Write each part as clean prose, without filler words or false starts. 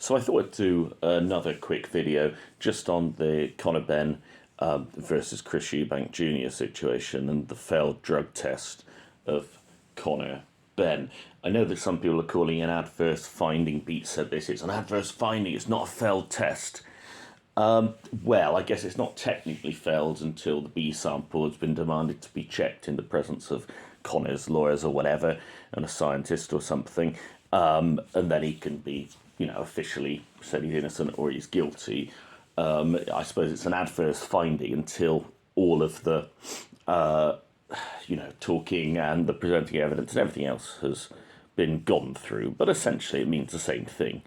So I thought I'd do another quick video just on the Conor Benn versus Chris Eubank Jr. situation and the failed drug test of Conor Benn. I know that some people are calling it an adverse finding. Beat said this, it's an adverse finding, it's not a failed test. Well, I guess it's not technically failed until the B sample has been demanded to be checked in the presence of Conor's lawyers or whatever, and a scientist or something, and then he can be, officially said he's innocent or he's guilty. I suppose it's an adverse finding until all of the, talking and the presenting evidence and everything else has been gone through. But essentially, it means the same thing,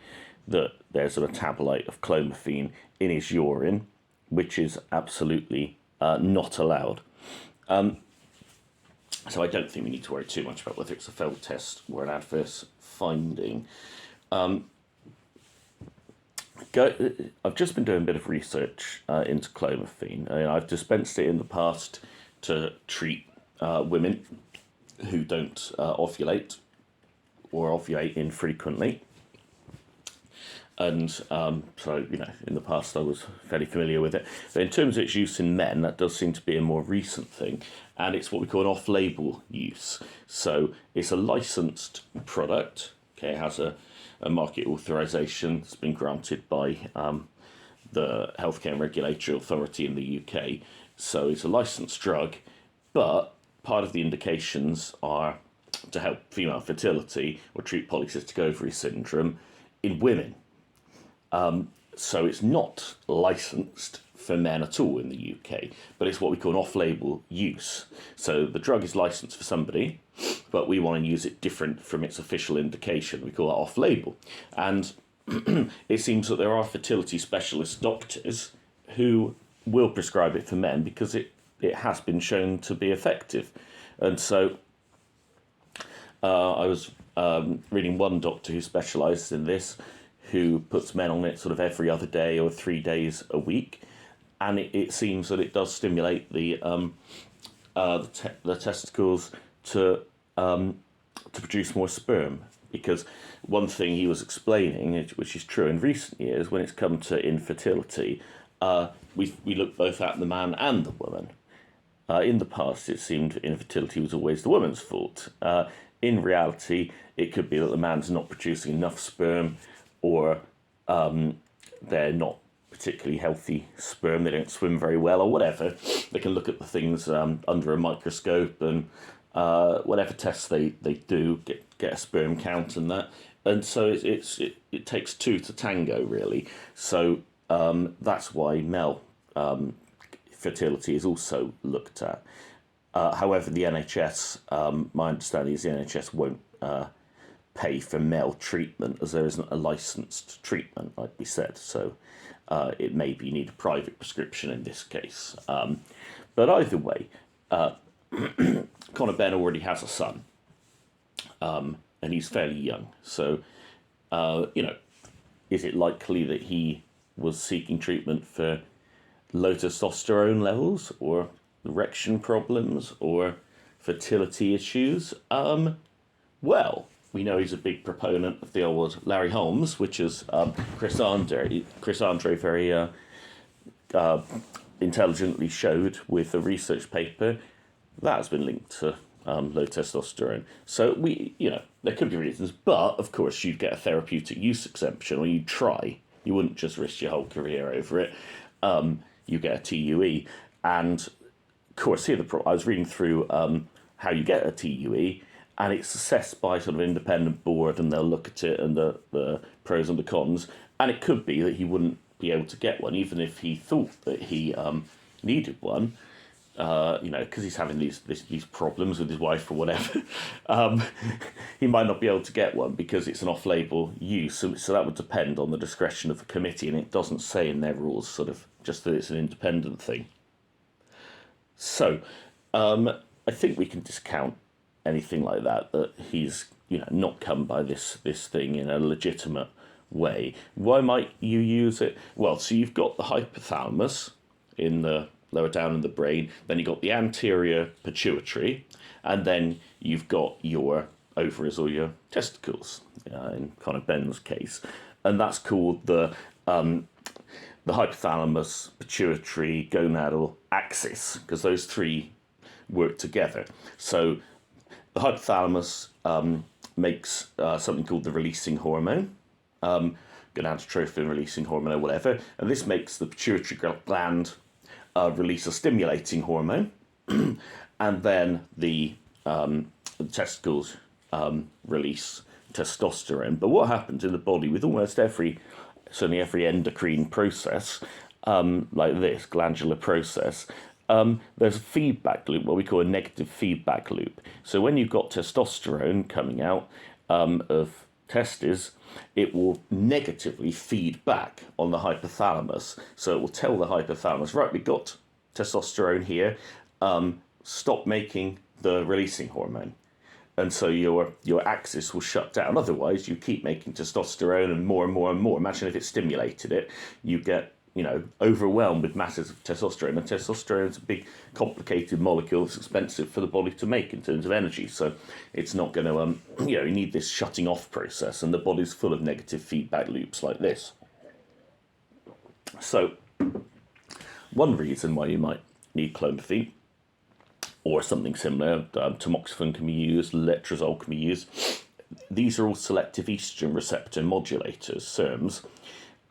that there's a metabolite of clomiphene in his urine, which is absolutely not allowed. So I don't think we need to worry too much about whether it's a failed test or an adverse finding. I've just been doing a bit of research into clomiphene. I've dispensed it in the past to treat women who don't ovulate or ovulate infrequently. And so, in the past I was fairly familiar with it. But in terms of its use in men, that does seem to be a more recent thing. And it's what we call an off-label use. So it's a licensed product. Okay, it has a market authorization that's been granted by the Healthcare and Regulatory Authority in the UK. So it's a licensed drug, but part of the indications are to help female fertility or treat polycystic ovary syndrome in women. So it's not licensed for men at all in the UK, but it's what we call an off-label use. So the drug is licensed for somebody, but we want to use it different from its official indication. We call that off-label. And it seems that there are fertility specialist doctors who will prescribe it for men because it has been shown to be effective. And so I was reading one doctor who specialises in this, who puts men on it sort of every other day or 3 days a week, and it seems that it does stimulate the testicles to produce more sperm. Because one thing he was explaining, which is true in recent years, when it's come to infertility, we look both at the man and the woman. In the past, it seemed infertility was always the woman's fault. In reality, it could be that the man's not producing enough sperm, or they're not particularly healthy sperm, they don't swim very well, or whatever. They can look at the things under a microscope, and whatever tests they do, get a sperm count and that. And so it takes two to tango, really. So that's why male fertility is also looked at. However, the NHS, my understanding is the NHS won't pay for male treatment, as there isn't a licensed treatment, like we said. So it may be you need a private prescription in this case. But either way, Conor Benn already has a son, and he's fairly young. So, is it likely that he was seeking treatment for low testosterone levels, or erection problems, or fertility issues? Well, we know he's a big proponent of the old Larry Holmes, which is Chris Andre very intelligently showed with a research paper that has been linked to low testosterone. So there could be reasons, but of course you'd get a therapeutic use exemption, or you'd try. You wouldn't just risk your whole career over it. You get a TUE, and of course here I was reading through how you get a TUE. And it's assessed by sort of independent board, and they'll look at it and the pros and the cons. And it could be that he wouldn't be able to get one, even if he thought that he needed one. Because he's having these problems with his wife or whatever. He might not be able to get one because it's an off-label use. So that would depend on the discretion of the committee, and it doesn't say in their rules sort of just that it's an independent thing. So I think we can discount anything like that he's not come by this thing in a legitimate way. Why might you use it? Well, so you've got the hypothalamus in the lower down in the brain, then you've got the anterior pituitary, and then you've got your ovaries or your testicles, in Conor Benn's case. and that's called the hypothalamus pituitary gonadal axis, because those three work together. So the hypothalamus makes something called the releasing hormone, gonadotrophin releasing hormone or whatever, and this makes the pituitary gland release a stimulating hormone, and then the testicles release testosterone. But what happens in the body with almost certainly every endocrine process, like this glandular process, there's a feedback loop, what we call a negative feedback loop. So when you've got testosterone coming out of testes, it will negatively feed back on the hypothalamus. So it will tell the hypothalamus, right, we've got testosterone here, stop making the releasing hormone. And so your axis will shut down. Otherwise, you keep making testosterone and more and more and more. Imagine if it stimulated it, you get, overwhelmed with masses of testosterone. And testosterone is a big, complicated molecule. It's expensive for the body to make in terms of energy. So it's not going to, you need this shutting off process. And the body's full of negative feedback loops like this. So one reason why you might need clomiphene or something similar, tamoxifen can be used, letrozole can be used. These are all selective estrogen receptor modulators, SERMs.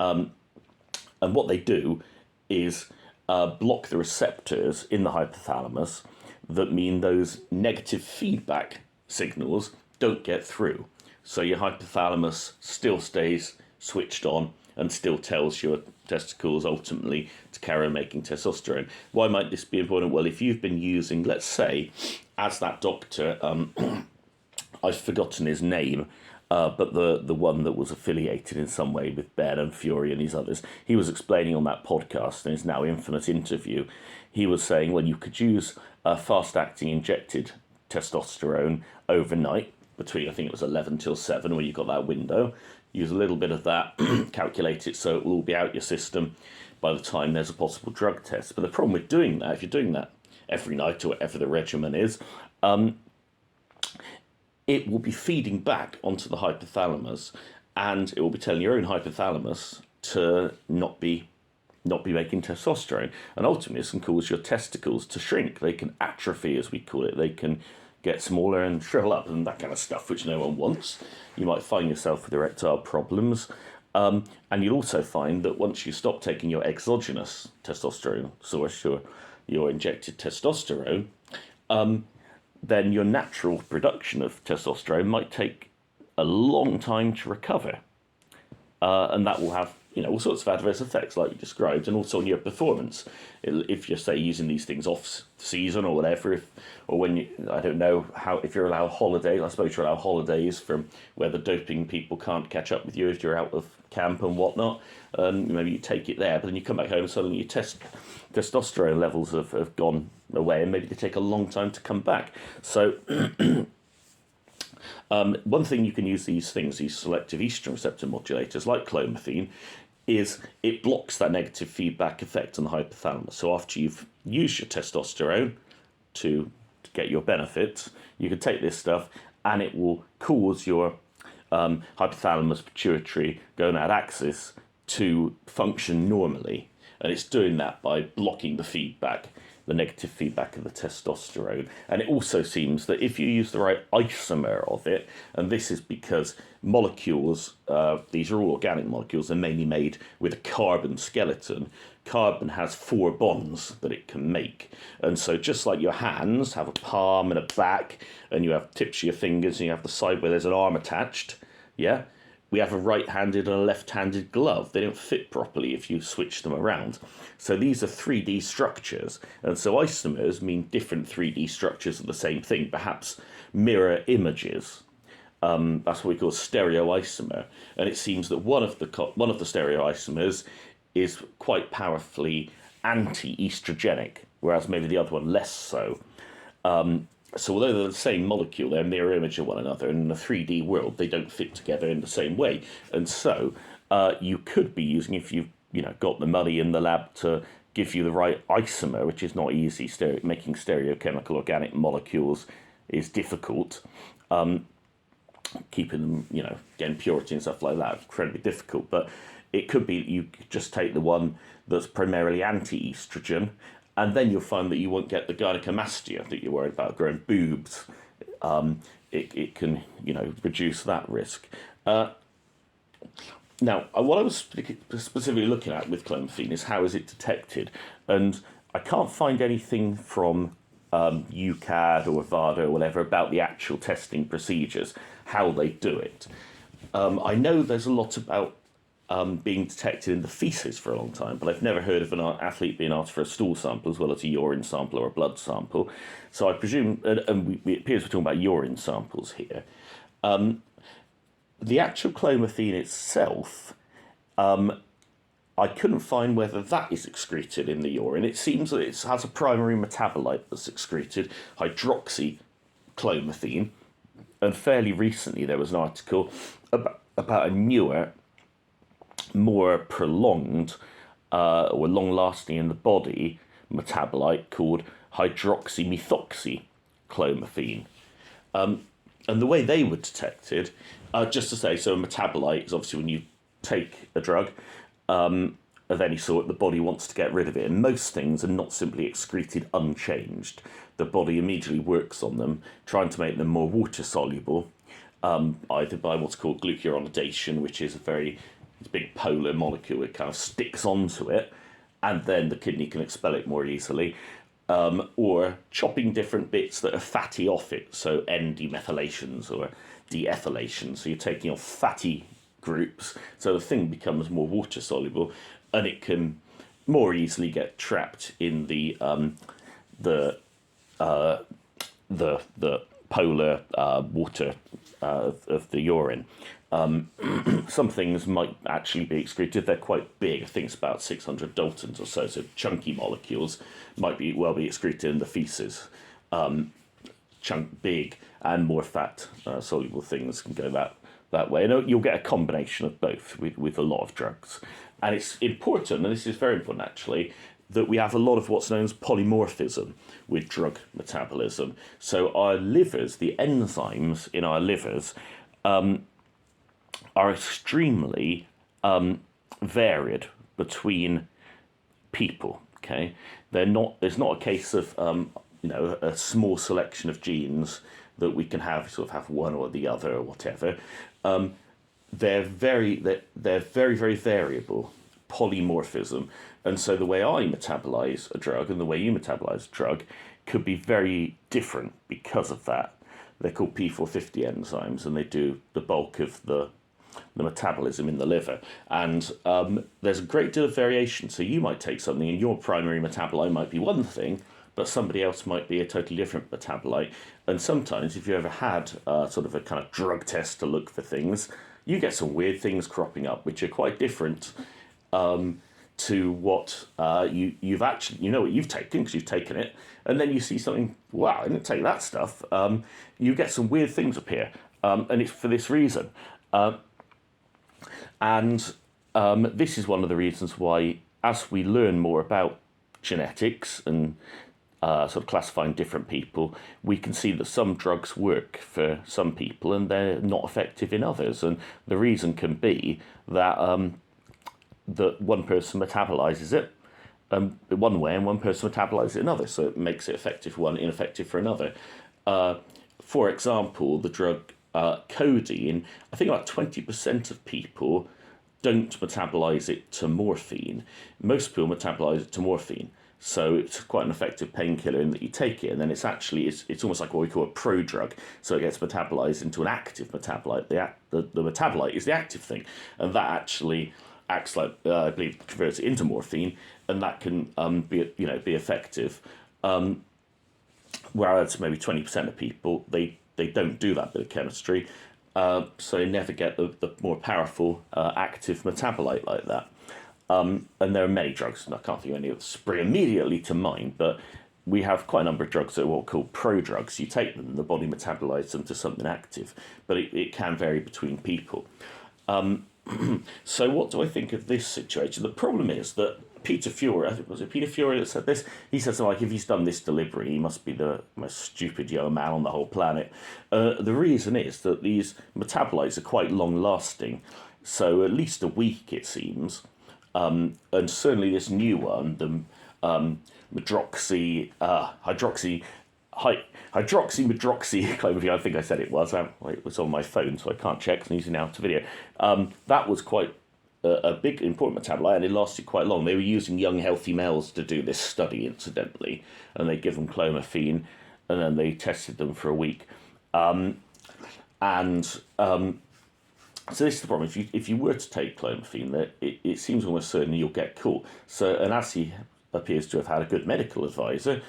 And what they do is block the receptors in the hypothalamus that mean those negative feedback signals don't get through. So your hypothalamus still stays switched on and still tells your testicles ultimately to carry on making testosterone. Why might this be important? Well, if you've been using, let's say, as that doctor, I've forgotten his name, but the one that was affiliated in some way with Ben and Fury and these others, he was explaining on that podcast, in his now infamous interview, he was saying, well, you could use fast-acting injected testosterone overnight, between, I think it was 11 till 7, where you've got that window. Use a little bit of that, calculate it so it will all be out your system by the time there's a possible drug test. But the problem with doing that, if you're doing that every night or whatever the regimen is, it will be feeding back onto the hypothalamus, and it will be telling your own hypothalamus to not be making testosterone. And ultimately, this can cause your testicles to shrink. They can atrophy, as we call it. They can get smaller and shrivel up and that kind of stuff, which no one wants. You might find yourself with erectile problems. And you'll also find that once you stop taking your exogenous testosterone source, your injected testosterone, then your natural production of testosterone might take a long time to recover. And that will have all sorts of adverse effects like you described, and also on your performance. If you're, say, using these things off season or whatever, or when you, I don't know how, if you're allowed holidays, I suppose you're allowed holidays from where the doping people can't catch up with you if you're out of camp and whatnot, and maybe you take it there, but then you come back home and suddenly your testosterone levels have gone away, and maybe they take a long time to come back. So one thing you can use these selective estrogen receptor modulators like clomiphene, is it blocks that negative feedback effect on the hypothalamus. So after you've used your testosterone to get your benefits, you can take this stuff and it will cause your hypothalamus pituitary gonad axis to function normally. And it's doing that by blocking the feedback, the negative feedback of the testosterone. And it also seems that if you use the right isomer of it, and this is because molecules, these are all organic molecules, they're mainly made with a carbon skeleton. Carbon has 4 bonds that it can make. And so just like your hands have a palm and a back, and you have tips of your fingers, and you have the side where there's an arm attached, yeah? We have a right-handed and a left-handed glove. They don't fit properly if you switch them around. So these are 3D structures. And so isomers mean different 3D structures of the same thing, perhaps mirror images. That's what we call stereoisomer. And it seems that one of the stereoisomers is quite powerfully anti-estrogenic, whereas maybe the other one less so. So although they're the same molecule, they're a mirror image of one another, and in the 3D world, they don't fit together in the same way. And so you could be using, if you've got the money in the lab to give you the right isomer, which is not easy. Making stereochemical organic molecules is difficult. keeping them, getting purity and stuff like that, incredibly difficult. But it could be that you just take the one that's primarily anti-estrogen, and then you'll find that you won't get the gynecomastia that you're worried about, growing boobs. It can, reduce that risk. Now, what I was specifically looking at with clomiphene is how is it detected, and I can't find anything from UCAD or VADA or whatever about the actual testing procedures, how they do it. I know there's a lot about being detected in the feces for a long time, but I've never heard of an athlete being asked for a stool sample as well as a urine sample or a blood sample. So I presume, and it appears we're talking about urine samples here. The actual clomiphene itself, I couldn't find whether that is excreted in the urine. It seems that it has a primary metabolite that's excreted, hydroxyclomiphene. And fairly recently there was an article about a newer, more prolonged or long-lasting in the body metabolite called hydroxymethoxyclomiphene. And the way they were detected, just to say, so a metabolite is obviously when you take a drug of any sort, the body wants to get rid of it. And most things are not simply excreted unchanged. The body immediately works on them, trying to make them more water-soluble, either by what's called glucuronidation, which is a very big polar molecule. It kind of sticks onto it, and then the kidney can expel it more easily. Or chopping different bits that are fatty off it, so N-demethylations or deethylations. So you're taking off fatty groups, so the thing becomes more water soluble, and it can more easily get trapped in the polar water of the urine. Some things might actually be excreted. They're quite big. I think it's about 600 Daltons or so. So chunky molecules might be excreted in the feces. Big and more fat soluble things can go that way. And you'll get a combination of both with a lot of drugs. And it's important, and this is very important actually, that we have a lot of what's known as polymorphism with drug metabolism. So our livers, the enzymes in our livers, are extremely varied between people. Okay, there's not a case of a small selection of genes that we can have one or the other or whatever. They're very variable, polymorphism, and so the way I metabolize a drug and the way you metabolize a drug could be very different because of that. They're called P450 enzymes, and they do the bulk of the metabolism in the liver. And there's a great deal of variation. So you might take something and your primary metabolite might be one thing, but somebody else might be a totally different metabolite. And sometimes if you ever had sort of a kind of drug test to look for things, you get some weird things cropping up, which are quite different to what you've actually, what you've taken because you've taken it. And then you see something, wow, I didn't take that stuff. You get some weird things appear. And it's for this reason. And this is one of the reasons why, as we learn more about genetics and sort of classifying different people, we can see that some drugs work for some people and they're not effective in others. And the reason can be that that one person metabolizes it one way and one person metabolizes it another, so it makes it effective for one, ineffective for another. For example, the drug codeine, I think about 20% of people don't metabolize it to morphine. Most people metabolize it to morphine. So it's quite an effective painkiller in that you take it, and then it's almost like what we call a prodrug. So it gets metabolized into an active metabolite. The metabolite is the active thing, and that actually acts like, I believe, converts it into morphine, and that can be effective. Whereas maybe 20% of people, they don't do that bit of chemistry, so they never get the more powerful active metabolite like that. And there are many drugs, and I can't think of any that spring immediately to mind, but we have quite a number of drugs that are what are called prodrugs. You take them, and the body metabolizes them to something active, but it can vary between people. So what do I think of this situation? The problem is that Peter Fury, I think was it Peter Fury that said this? He said something like, if he's done this deliberately, he must be the most stupid young man on the whole planet. The reason is that these metabolites are quite long-lasting, so at least a week it seems. And certainly this new one, the hydroxymedroxyclomid, I think I said it was. It was on my phone, so I can't check because I'm using now to video. That was quite a big, important metabolite, and it lasted quite long. They were using young, healthy males to do this study, incidentally, and they give them clomiphene, and then they tested them for a week. So this is the problem. If you were to take clomiphene, it seems almost certain you'll get caught. So, and as he appears to have had a good medical advisor,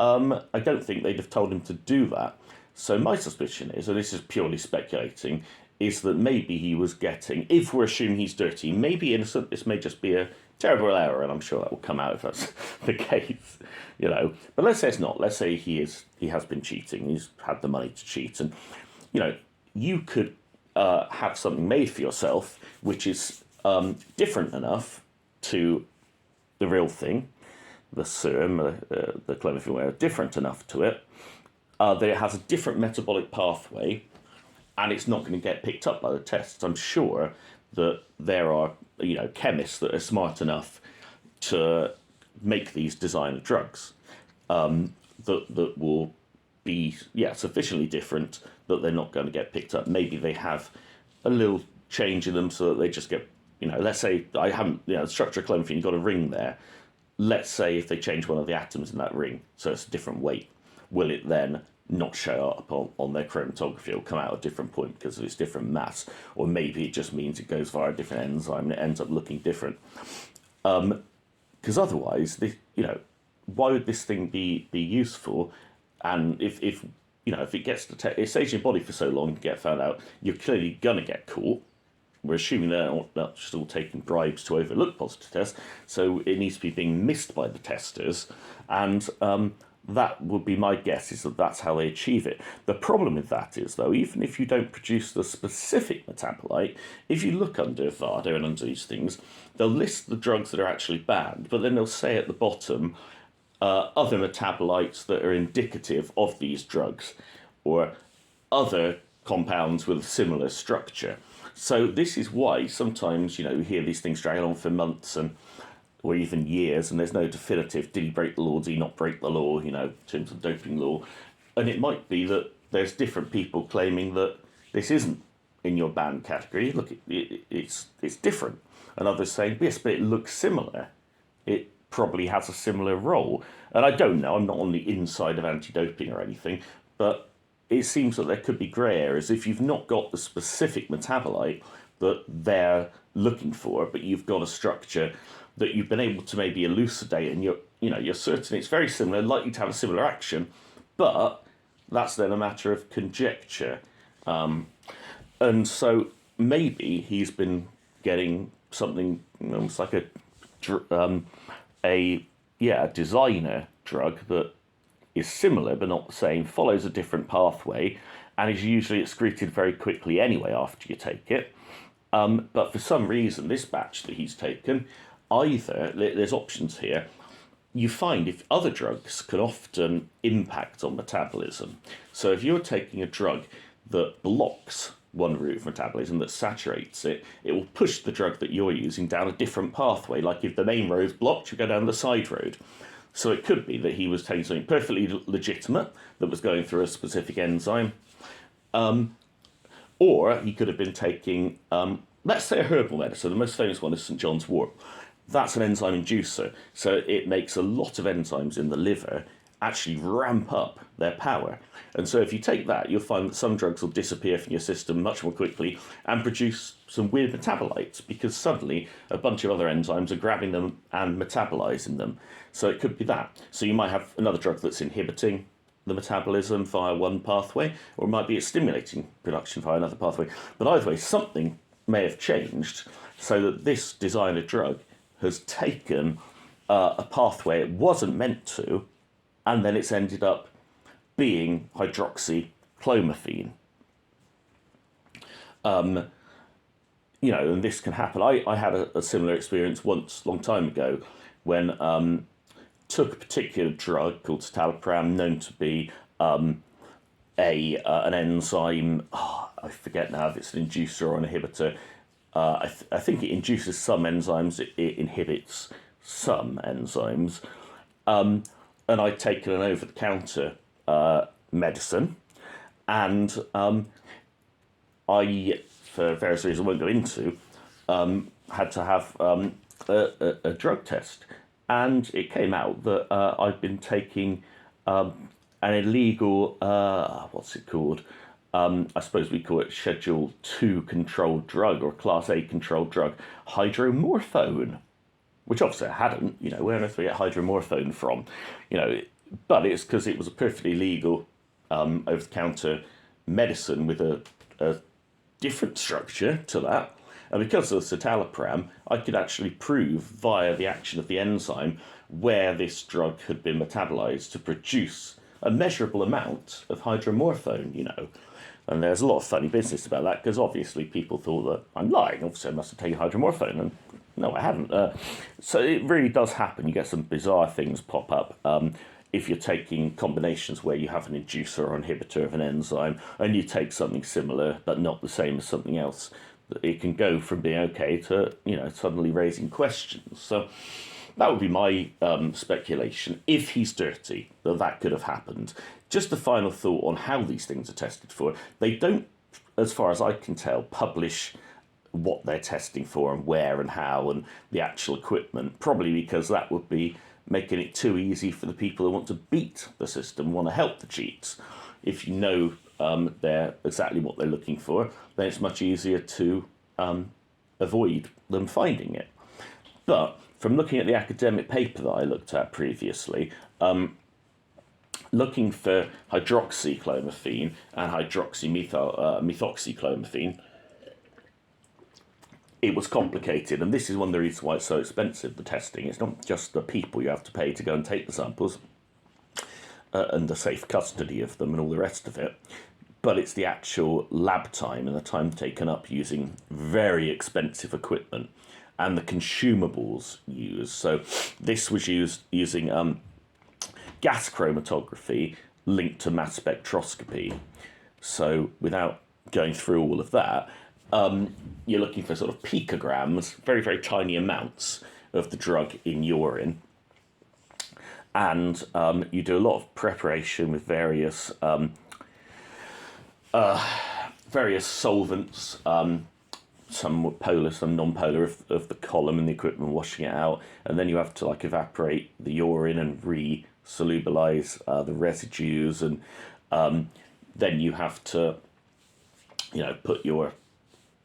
I don't think they'd have told him to do that. So my suspicion is, and this is purely speculating, is that maybe he was getting, if we're assuming he's dirty, maybe innocent, this may just be a terrible error, and I'm sure that will come out if that's the case, you know. But let's say it's not. Let's say he has been cheating. He's had the money to cheat, and you know, you could have something made for yourself which is different enough to the real thing, the serum, the clomiphene, different enough to it that it has a different metabolic pathway, and it's not going to get picked up by the tests. I'm sure that there are, you know, chemists that are smart enough to make these designer drugs that will be sufficiently different that they're not going to get picked up. Maybe they have a little change in them so that they just get, you know, let's say I haven't, you know, the structure of clomiphene, you've got a ring there. Let's say if they change one of the atoms in that ring, so it's a different weight, will it then not show up on their chromatography? It'll come out at a different point because of its different mass, or maybe it just means it goes via a different enzyme and it ends up looking different. Because otherwise, you know, why would this thing be useful? And if you know, if it gets it stays in your body for so long to get found out, you're clearly gonna get caught. We're assuming they're not just all taking bribes to overlook positive tests, so it needs to be being missed by the testers, and that would be my guess, is that that's how they achieve it. The problem with that is, though, even if you don't produce the specific metabolite, if you look under VADA and under these things, they'll list the drugs that are actually banned, but then they'll say at the bottom, other metabolites that are indicative of these drugs, or other compounds with a similar structure. So this is why sometimes, you know, you hear these things drag on for months or even years, and there's no definitive, did he break the law, did he not break the law, you know, in terms of doping law. And it might be that there's different people claiming that this isn't in your banned category. Look, it's different. And others saying, yes, but it looks similar. It probably has a similar role. And I don't know, I'm not on the inside of anti-doping or anything, but it seems that there could be grey areas if you've not got the specific metabolite that they're looking for, but you've got a structure that you've been able to maybe elucidate, and you're certain it's very similar, likely to have a similar action, but that's then a matter of conjecture. And so maybe he's been getting something almost like a designer drug that is similar but not the same, follows a different pathway, and is usually excreted very quickly anyway after you take it. But for some reason, this batch that he's taken, either, there's options here, you find if other drugs can often impact on metabolism. So if you're taking a drug that blocks one route of metabolism, that saturates it, it will push the drug that you're using down a different pathway. Like if the main road's blocked, you go down the side road. So it could be that he was taking something perfectly legitimate that was going through a specific enzyme. Or he could have been taking, let's say, a herbal medicine. The most famous one is St. John's wort. That's an enzyme inducer. So it makes a lot of enzymes in the liver actually ramp up their power. And so if you take that, you'll find that some drugs will disappear from your system much more quickly and produce some weird metabolites, because suddenly a bunch of other enzymes are grabbing them and metabolizing them. So it could be that. So you might have another drug that's inhibiting the metabolism via one pathway, or it might be it's stimulating production via another pathway. But either way, something may have changed so that this designer drug has taken a pathway it wasn't meant to, and then it's ended up being hydroxyclomethine. and this can happen. I had a similar experience once, long time ago, when took a particular drug called citalopram, known to be an enzyme. Oh, I forget now if it's an inducer or an inhibitor. I think it induces some enzymes. It inhibits some enzymes. And I'd taken an over-the-counter medicine, and I, for various reasons I won't go into, had to have a drug test, and it came out that I'd been taking an illegal, what's it called? I suppose we call it Schedule 2 controlled drug or Class A controlled drug, hydromorphone, which obviously I hadn't. Where on earth do we get hydromorphone from? But it's because it was a perfectly legal over-the-counter medicine with a different structure to that. And because of the citalopram, I could actually prove via the action of the enzyme where this drug had been metabolized to produce a measurable amount of hydromorphone. And there's a lot of funny business about that, because obviously people thought that I'm lying. Obviously I must have taken hydromorphone, and no, I hadn't. So it really does happen. You get some bizarre things pop up if you're taking combinations where you have an inducer or inhibitor of an enzyme, and you take something similar but not the same as something else. It can go from being okay to suddenly raising questions. So that would be my speculation. If he's dirty, that could have happened. Just a final thought on how these things are tested for. They don't, as far as I can tell, publish what they're testing for and where and how and the actual equipment, probably because that would be making it too easy for the people who want to beat the system, want to help the cheats. If you know they're exactly what they're looking for, then it's much easier to avoid them finding it. But from looking at the academic paper that I looked at previously, looking for hydroxychlorophene and methoxychlorophene, it was complicated, and this is one of the reasons why it's so expensive, the testing. It's not just the people you have to pay to go and take the samples and the safe custody of them and all the rest of it, but it's the actual lab time and the time taken up using very expensive equipment and the consumables used. So this was using gas chromatography linked to mass spectroscopy. So without going through all of that, you're looking for sort of picograms, very, very tiny amounts of the drug in urine. And you do a lot of preparation with various solvents, some polar, some non-polar of the column and the equipment washing it out. And then you have to evaporate the urine and re-solubilize the residues. And then you have to,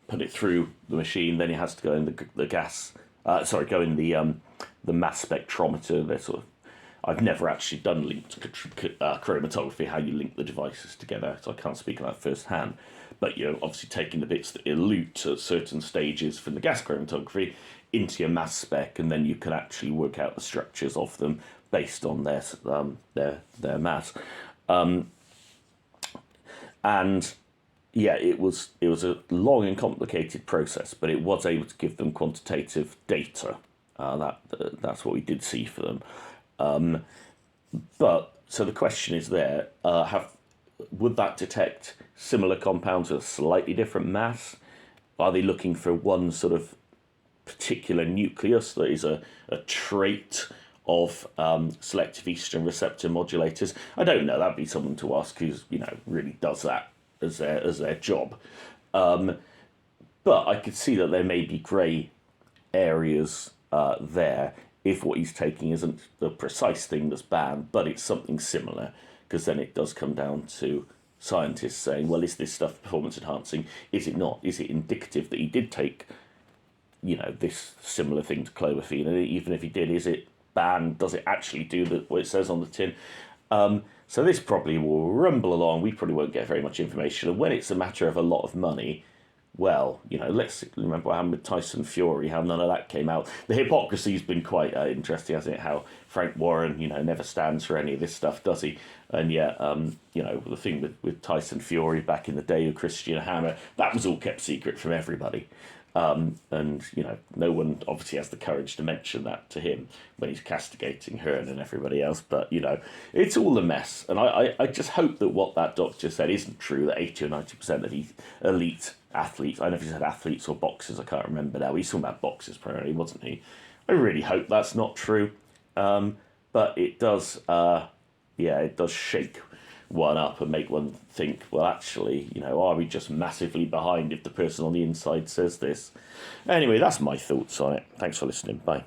put it through the machine. Then it has to go in the mass spectrometer. They're sort of, I've never actually done linked chromatography, how you link the devices together, so I can't speak on that firsthand. But you're obviously taking the bits that elute at certain stages from the gas chromatography into your mass spec, and then you can actually work out the structures of them based on their mass. And yeah, it was a long and complicated process, but it was able to give them quantitative data. That's what we did see for them. But so the question is there: would that detect similar compounds with a slightly different mass? Are they looking for one sort of particular nucleus that is a trait of selective estrogen receptor modulators? I don't know. That'd be someone to ask who's really does that as their job. But I could see that there may be grey areas there if what he's taking isn't the precise thing that's banned, but it's something similar, because then it does come down to scientists saying, well, is this stuff performance enhancing? Is it not? Is it indicative that he did take, this similar thing to clomiphene? And even if he did, is it banned? Does it actually do what it says on the tin? So this probably will rumble along. We probably won't get very much information. And when it's a matter of a lot of money, well, let's remember what happened with Tyson Fury, how none of that came out. The hypocrisy's been quite interesting, hasn't it? How Frank Warren, never stands for any of this stuff, does he? And yet, the thing with Tyson Fury back in the day with Christian Hammer, that was all kept secret from everybody. And, no one obviously has the courage to mention that to him when he's castigating Hearn and everybody else. But, it's all a mess. And I just hope that what that doctor said isn't true, that 80 or 90% of these elite athletes, I don't know if he said athletes or boxers, I can't remember now. He's talking about boxers primarily, wasn't he? I really hope that's not true. But it does, it does shake one up and make one think, well, actually, are we just massively behind if the person on the inside says this? Anyway, that's my thoughts on it. Thanks for listening. Bye.